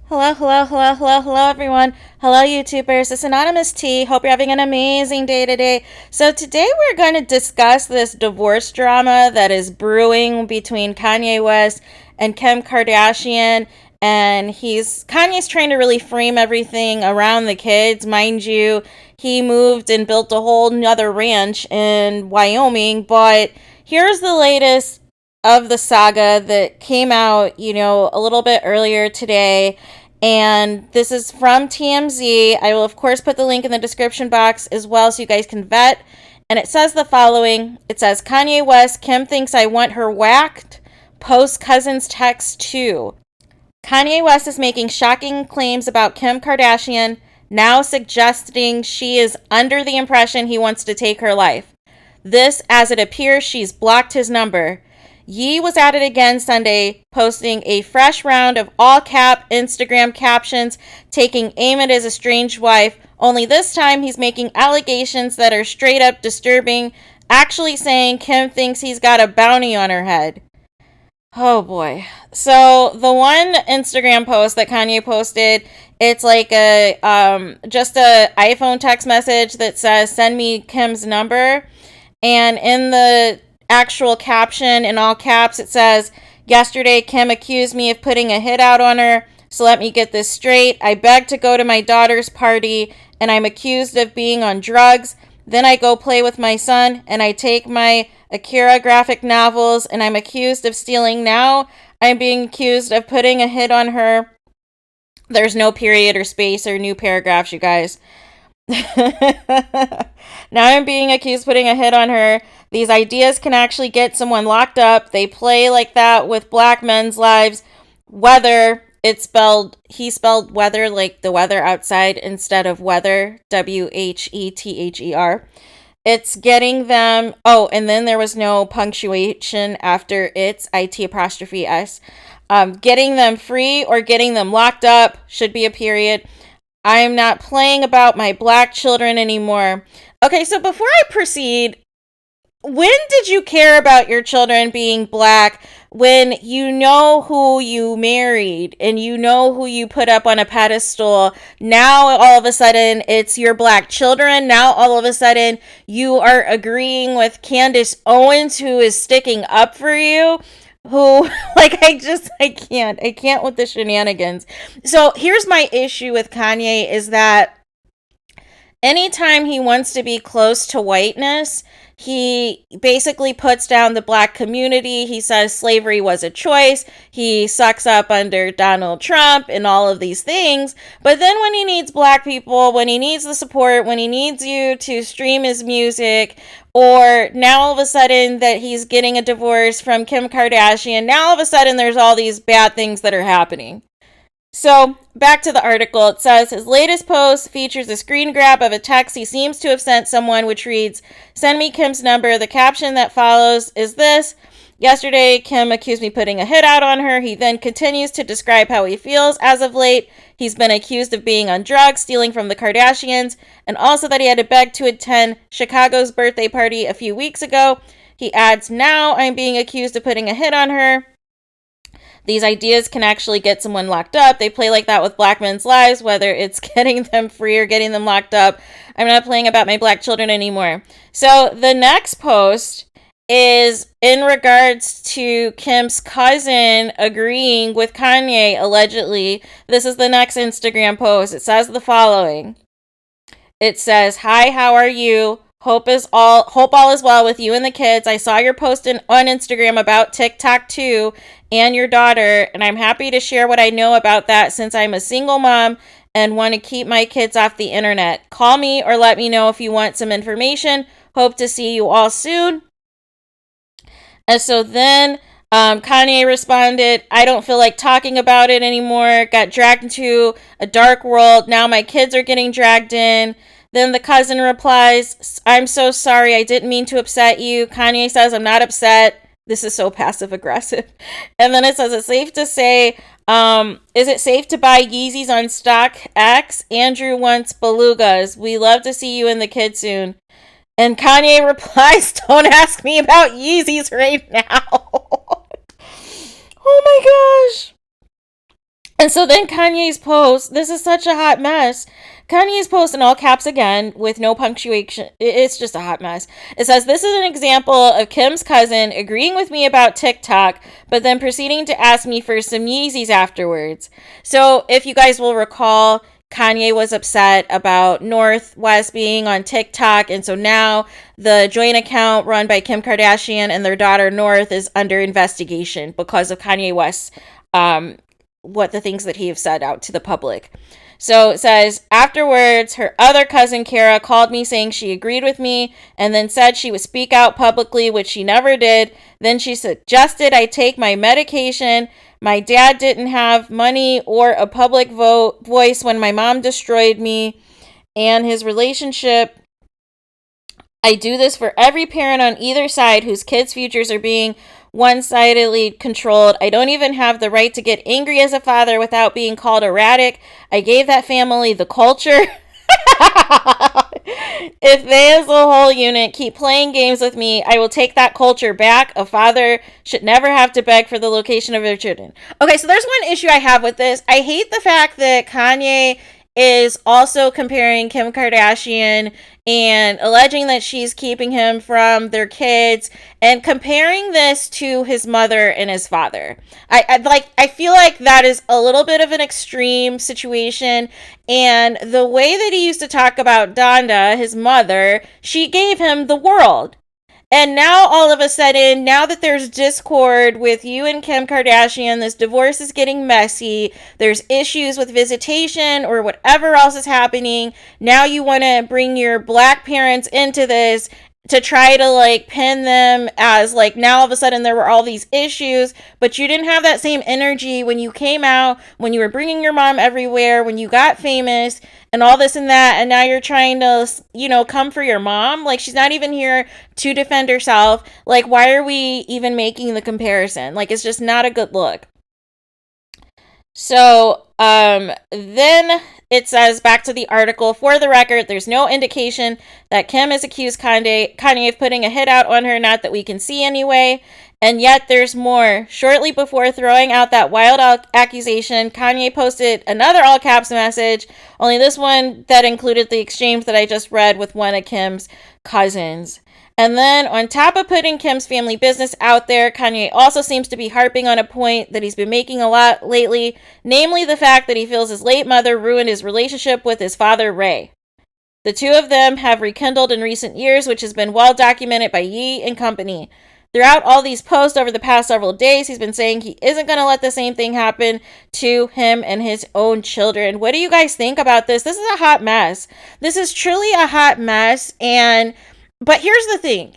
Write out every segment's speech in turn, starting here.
Hello, hello, hello, hello, hello, everyone. Hello, YouTubers. It's Anonymous T. Hope you're having an amazing day today. So today we're going to discuss this divorce drama that is brewing between Kanye West and Kim Kardashian. And Kanye's trying to really frame everything around the kids. Mind you, he moved and built a whole nother ranch in Wyoming. But here's the latest of the saga that came out, a little bit earlier today. And this is from TMZ. I will, of course, put the link in the description box as well so you guys can vet. And it says the following. It says, Kanye West, Kim thinks I want her whacked. Post cousin's text too. Kanye West is making shocking claims about Kim Kardashian, now suggesting she is under the impression he wants to take her life. This, as it appears, she's blocked his number. Yee was at it again Sunday, posting a fresh round of all-cap Instagram captions, taking aim at his estranged wife, only this time he's making allegations that are straight up disturbing, actually saying Kim thinks he's got a bounty on her head. Oh boy. So the one Instagram post that Kanye posted, it's like just a iPhone text message that says, send me Kim's number. And in the actual caption in all caps, it says, yesterday Kim accused me of putting a hit out on her, so let me get this straight. I begged to go to my daughter's party and I'm accused of being on drugs. Then I go play with my son and I take my Akira graphic novels and I'm accused of stealing. Now I'm being accused of putting a hit on her. There's no period or space or new paragraphs, you guys. Now I'm being accused of putting a hit on her. These ideas can actually get someone locked up. They play like that with black men's lives. Weather, he spelled weather like the weather outside instead of weather, WHETHER. It's getting them, and then there was no punctuation after it's IT''S. Getting them free or getting them locked up should be a period. I am not playing about my black children anymore. Okay, so before I proceed, when did you care about your children being black when you know who you married and you know who you put up on a pedestal? Now all of a sudden it's your black children. Now all of a sudden you are agreeing with Candace Owens, who is sticking up for you. Who, I can't with the shenanigans. So here's my issue with Kanye is that anytime he wants to be close to whiteness, he basically puts down the black community. He says slavery was a choice. He sucks up under Donald Trump and all of these things. But then when he needs black people, when he needs the support, when he needs you to stream his music, or now all of a sudden that he's getting a divorce from Kim Kardashian, now all of a sudden there's all these bad things that are happening. So, back to the article. It says, his latest post features a screen grab of a text he seems to have sent someone, which reads, send me Kim's number. The caption that follows is this. Yesterday, Kim accused me putting a hit out on her. He then continues to describe how he feels. As of late, he's been accused of being on drugs, stealing from the Kardashians, and also that he had to beg to attend Chicago's birthday party a few weeks ago. He adds, now I'm being accused of putting a hit on her. These ideas can actually get someone locked up. They play like that with black men's lives, whether it's getting them free or getting them locked up. I'm not playing about my black children anymore. So the next post is in regards to Kim's cousin agreeing with Kanye, allegedly. This is the next Instagram post. It says the following. It says, hi, how are you? Hope all is well with you and the kids. I saw your post on Instagram about TikTok too and your daughter, and I'm happy to share what I know about that since I'm a single mom and want to keep my kids off the internet. Call me or let me know if you want some information. Hope to see you all soon. And so then Kanye responded, I don't feel like talking about it anymore. Got dragged into a dark world. Now my kids are getting dragged in. Then the cousin replies, I'm so sorry. I didn't mean to upset you. Kanye says, I'm not upset. This is so passive aggressive. And then it says, it's safe to say, is it safe to buy Yeezys on StockX? Andrew wants belugas. We love to see you and the kids soon. And Kanye replies, don't ask me about Yeezys right now. Oh my gosh. And so then Kanye's post, this is such a hot mess. Kanye's post in all caps again with no punctuation. It's just a hot mess. It says, "This is an example of Kim's cousin agreeing with me about TikTok, but then proceeding to ask me for some Yeezys afterwards." So if you guys will recall, Kanye was upset about Northwest being on TikTok. And so now the joint account run by Kim Kardashian and their daughter North is under investigation because of Kanye West's what the things that he have said out to the public. So it says, afterwards, her other cousin, Kara, called me saying she agreed with me and then said she would speak out publicly, which she never did. Then she suggested I take my medication. My dad didn't have money or a public voice when my mom destroyed me and his relationship. I do this for every parent on either side whose kids' futures are being one-sidedly controlled. I don't even have the right to get angry as a father without being called erratic. I gave that family the culture. If they as a whole unit keep playing games with me, I will take that culture back. A father should never have to beg for the location of their children. Okay, so there's one issue I have with this. I hate the fact that Kanye is also comparing Kim Kardashian and alleging that she's keeping him from their kids and comparing this to his mother and his father. I feel like that is a little bit of an extreme situation. And the way that he used to talk about Donda, his mother, she gave him the world. And now all of a sudden, now that there's discord with you and Kim Kardashian, this divorce is getting messy, there's issues with visitation or whatever else is happening, now you want to bring your black parents into this to try to like pin them as like now all of a sudden there were all these issues, but you didn't have that same energy when you came out, when you were bringing your mom everywhere, when you got famous and all this and that, and now you're trying to, come for your mom. Like, she's not even here to defend herself. Like, why are we even making the comparison? Like, it's just not a good look. So then it says, back to the article, for the record, there's no indication that Kim has accused Kanye of putting a hit out on her, not that we can see anyway. And yet there's more. Shortly before throwing out that wild accusation, Kanye posted another all caps message, only this one that included the exchange that I just read with one of Kim's cousins. And then on top of putting Kim's family business out there, Kanye also seems to be harping on a point that he's been making a lot lately, namely the fact that he feels his late mother ruined his relationship with his father, Ray. The two of them have rekindled in recent years, which has been well documented by Ye and company. Throughout all these posts over the past several days, he's been saying he isn't going to let the same thing happen to him and his own children. What do you guys think about this? This is a hot mess. This is truly a hot mess. But here's the thing.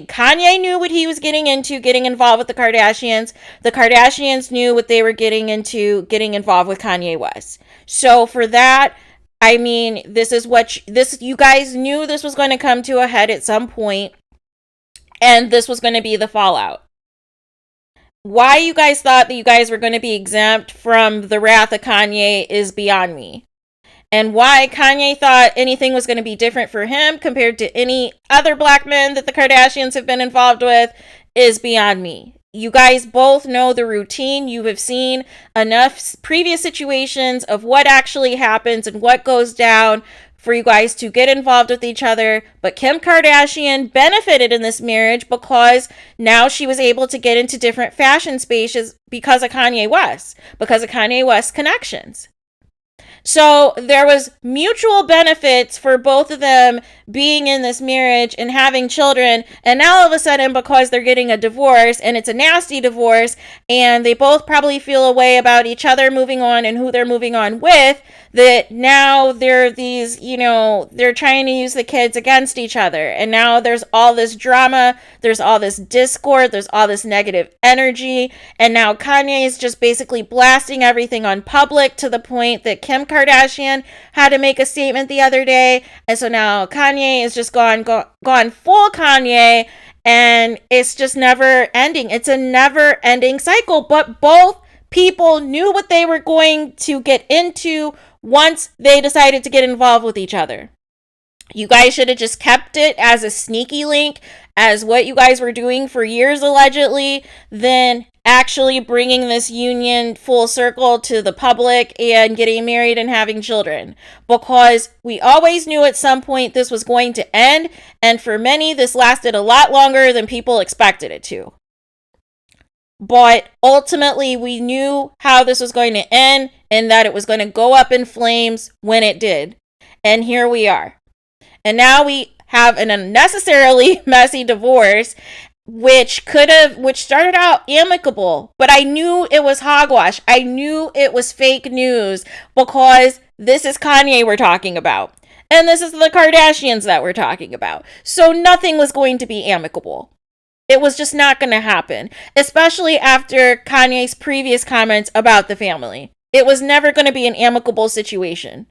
Kanye knew what he was getting into, getting involved with the Kardashians. The Kardashians knew what they were getting into, getting involved with Kanye West. So for that, I mean, you guys knew this was going to come to a head at some point. And this was going to be the fallout. Why you guys thought that you guys were going to be exempt from the wrath of Kanye is beyond me. And why Kanye thought anything was going to be different for him compared to any other black men that the Kardashians have been involved with is beyond me. You guys both know the routine. You have seen enough previous situations of what actually happens and what goes down for you guys to get involved with each other. But Kim Kardashian benefited in this marriage because now she was able to get into different fashion spaces because of Kanye West's connections. So there was mutual benefits for both of them being in this marriage and having children. And now all of a sudden, because they're getting a divorce and it's a nasty divorce and they both probably feel a way about each other moving on and who they're moving on with, that now they're they're trying to use the kids against each other. And now there's all this drama, there's all this discord, there's all this negative energy. And now Kanye is just basically blasting everything on public to the point that Kim Kardashian had to make a statement the other day. And so now Kanye is just gone full Kanye, and it's just never ending. It's a never ending cycle. But both people knew what they were going to get into once they decided to get involved with each other. You guys should have just kept it as a sneaky link, as what you guys were doing for years allegedly. Then actually bringing this union full circle to the public and getting married and having children, because we always knew at some point this was going to end, and for many this lasted a lot longer than people expected it to. But ultimately we knew how this was going to end and that it was going to go up in flames when it did. And here we are. And now we have an unnecessarily messy divorce, which started out amicable, but I knew it was hogwash. I knew it was fake news, because this is Kanye we're talking about, and this is the Kardashians that we're talking about. So nothing was going to be amicable. It was just not going to happen, especially after Kanye's previous comments about the family. It was never going to be an amicable situation.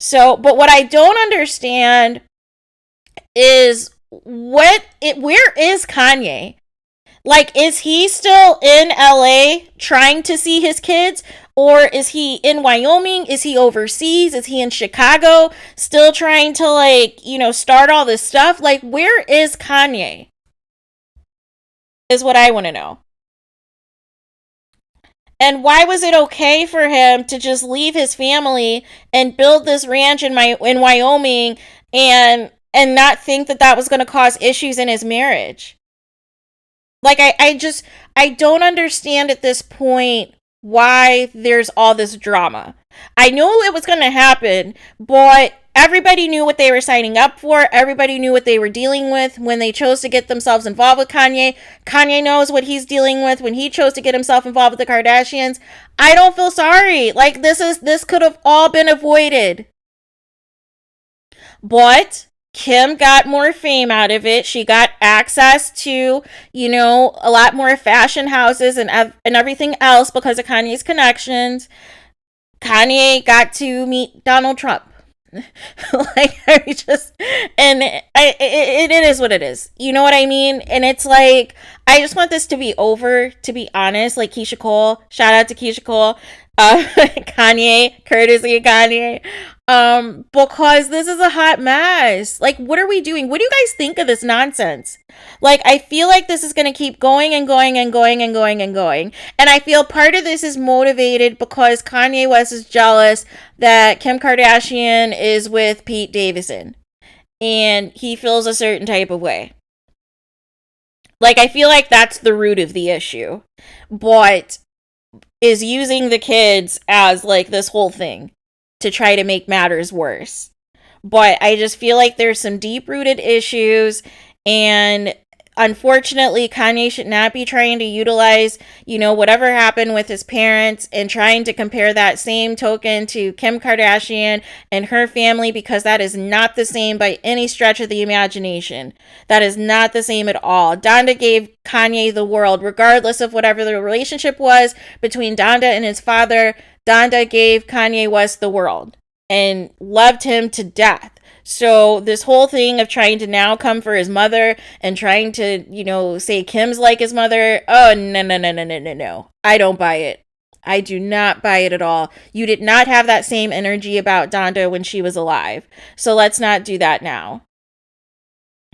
So, but what I don't understand is where is Kanye? Like, is he still in LA trying to see his kids? Or is he in Wyoming? Is he overseas? Is he in Chicago still trying to, start all this stuff? Like, where is Kanye? Is what I want to know. And why was it okay for him to just leave his family and build this ranch in Wyoming and not think that was going to cause issues in his marriage? Like, I don't understand at this point why there's all this drama. I knew it was going to happen, but everybody knew what they were signing up for. Everybody knew what they were dealing with when they chose to get themselves involved with Kanye. Kanye knows what he's dealing with when he chose to get himself involved with the Kardashians. I don't feel sorry. Like, this could have all been avoided. But Kim got more fame out of it. She got access to, a lot more fashion houses and everything else because of Kanye's connections. Kanye got to meet Donald Trump. It is what it is. You know what I mean? And it's like, I just want this to be over, to be honest. Like Keisha Cole, shout out to Keisha Cole, Kanye, courtesy of Kanye, because this is a hot mess. Like, what are we doing? What do you guys think of this nonsense? Like, I feel like this is going to keep going and going and going and going and going. And I feel part of this is motivated because Kanye West is jealous that Kim Kardashian is with Pete Davidson. And he feels a certain type of way. Like, I feel like that's the root of the issue. But is using the kids as, this whole thing to try to make matters worse. But I just feel like there's some deep-rooted issues, and unfortunately, Kanye should not be trying to utilize, whatever happened with his parents and trying to compare that same token to Kim Kardashian and her family, because that is not the same by any stretch of the imagination. That is not the same at all. Donda gave Kanye the world, regardless of whatever the relationship was between Donda and his father. Donda gave Kanye West the world and loved him to death. So this whole thing of trying to now come for his mother and trying to, say Kim's like his mother. Oh, no. I don't buy it. I do not buy it at all. You did not have that same energy about Donda when she was alive. So let's not do that now.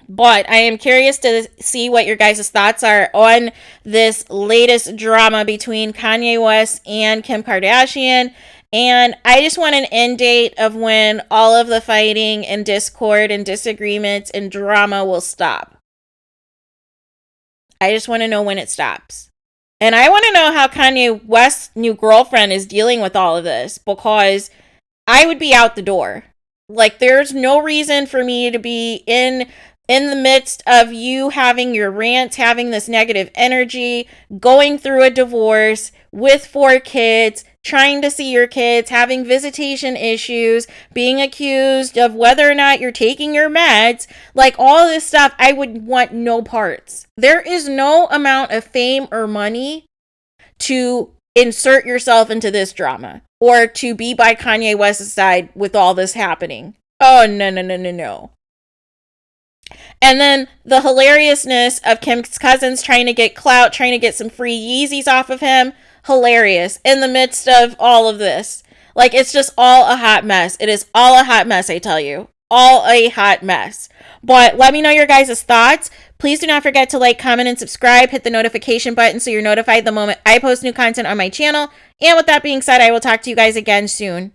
But I am curious to see what your guys' thoughts are on this latest drama between Kanye West and Kim Kardashian. And I just want an end date of when all of the fighting and discord and disagreements and drama will stop. I just want to know when it stops. And I want to know how Kanye West's new girlfriend is dealing with all of this, because I would be out the door. Like, there's no reason for me to be in the midst of you having your rants, having this negative energy, going through a divorce with 4 kids, trying to see your kids, having visitation issues, being accused of whether or not you're taking your meds, like all this stuff. I would want no parts. There is no amount of fame or money to insert yourself into this drama or to be by Kanye West's side with all this happening. Oh, no. And then the hilariousness of Kim's cousins trying to get clout, trying to get some free Yeezys off of him. Hilarious in the midst of all of this. Like, it's just all a hot mess. It is all a hot mess, I tell you. all a hot mess. But let me know your guys' thoughts. Please do not forget to like, comment, and subscribe. Hit the notification button so you're notified the moment I post new content on my channel. And with that being said, I will talk to you guys again soon.